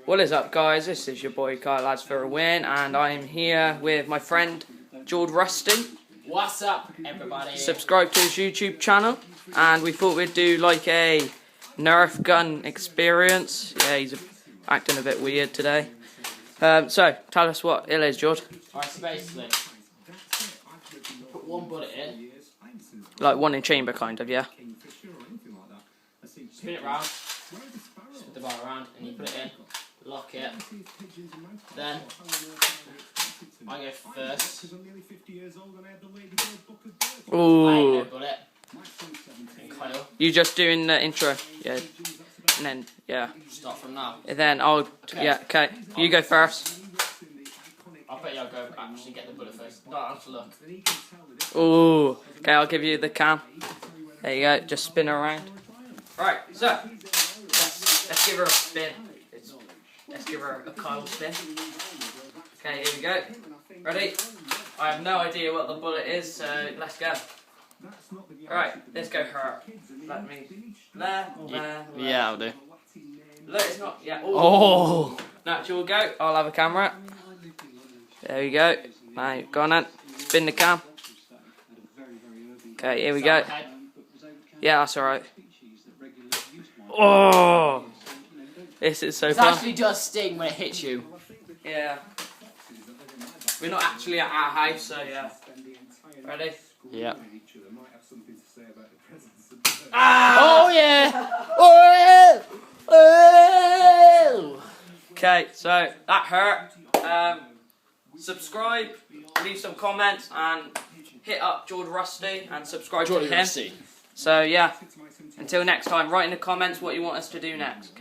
What is up, guys? This is your boy Kyle Lads for a Win, and I'm here with my friend George Rusty. What's up, everybody? Subscribe to his YouTube channel, and we thought we'd do like a Nerf gun experience. Yeah, he's acting a bit weird today. So tell us what it is, George. Alright, so basically, put one bullet in, Like one in chamber, kind of, yeah. spin it round, spin the bar around, and you put it in, lock it. Then I go first. I Ooh. ain't no bullet. And Kyle, You just doing the intro, yeah, and then yeah. start from now. And then I'll okay. You go first. I bet you'll go actually get the bullet first. No, I have to look. Ooh. Okay, I'll give you the cam. There you go. Just spin her around. Right. So let's give her a spin. Let's give her a Kyle spin. Okay, here we go. Ready? I have no idea what the bullet is, so let's go. Alright, let's go her. Let me. There. Yeah, I'll do. Look, it's not. Yeah. Oh! Natural go. I'll have a camera. There we go. Now, go on then. Spin the cam. Okay, here we go. Yeah, that's alright. Oh! This is so It fun. actually does sting when it hits you. Yeah. We're not actually at our house, so yeah. Ready? Yeah. Ah! Oh yeah! Oh! Oh! Okay, so that hurt. Subscribe, leave some comments, and hit up George Rusty and subscribe to him. So yeah, until next time, write in the comments what you want us to do next. Okay.